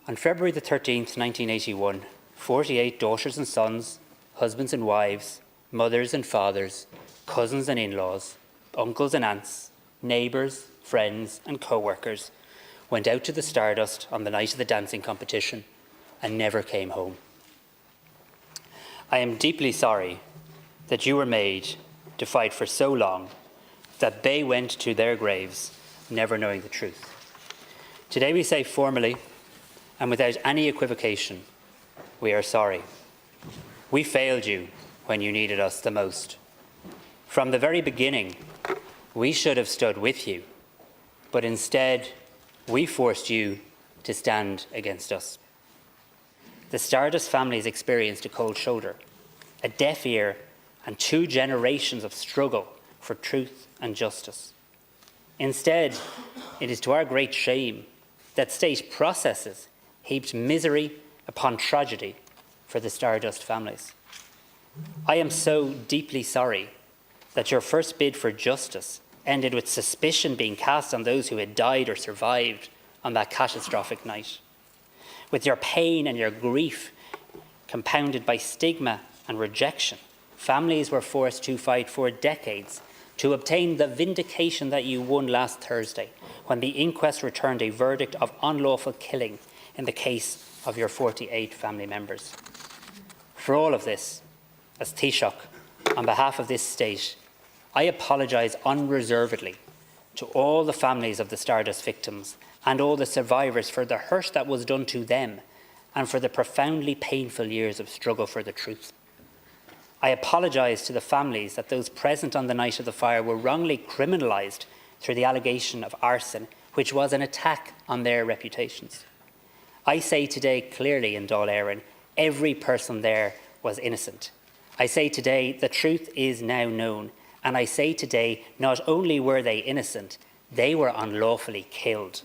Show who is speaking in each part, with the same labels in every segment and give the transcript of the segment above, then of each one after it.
Speaker 1: On February the 13th, 1981, 48 daughters and sons, husbands and wives, mothers and fathers, cousins and in-laws, uncles and aunts, neighbours, friends and co-workers went out to the Stardust on the night of the dancing competition and never came home. I am deeply sorry that you were made to fight for so long that they went to their graves never knowing the truth. Today we say formally and without any equivocation, we are sorry. We failed you when you needed us the most. From the very beginning, we should have stood with you, but instead, we forced you to stand against us. The Stardust families experienced a cold shoulder, a deaf ear, and 2 generations of struggle for truth and justice. Instead, it is to our great shame that state processes heaped misery upon tragedy for the Stardust families. I am so deeply sorry that your first bid for justice ended with suspicion being cast on those who had died or survived on that catastrophic night. With your pain and your grief compounded by stigma and rejection, families were forced to fight for decades to obtain the vindication that you won last Thursday, when the inquest returned a verdict of unlawful killing in the case of your 48 family members. For all of this, as taoiseach, on behalf of this state, I apologise unreservedly to all the families of the Stardust victims and all the survivors for the hurt that was done to them and for the profoundly painful years of struggle for the truth. I apologise to the families that those present on the night of the fire were wrongly criminalised through the allegation of arson, which was an attack on their reputations. I say today clearly in Dáil, every person there was innocent. I say today the truth is now known, and I say today not only were they innocent, they were unlawfully killed.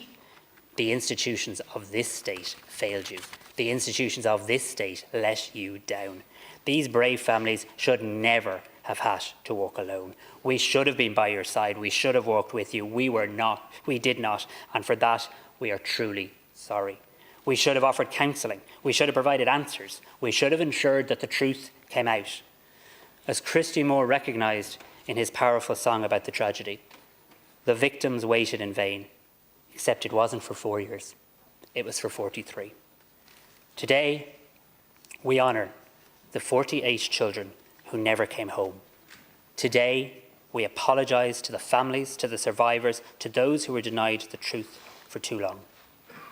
Speaker 1: The institutions of this state failed you. The institutions of this state let you down. These brave families should never have had to walk alone. We should have been by your side. We should have walked with you. We did not, and for that we are truly sorry. We should have offered counselling. We should have provided answers. We should have ensured that the truth came out. As Christy Moore recognised in his powerful song about the tragedy, the victims waited in vain, except it wasn't for 4 years. It was for 43. Today, we honour the 48 children who never came home. Today, we apologise to the families, to the survivors, to those who were denied the truth for too long.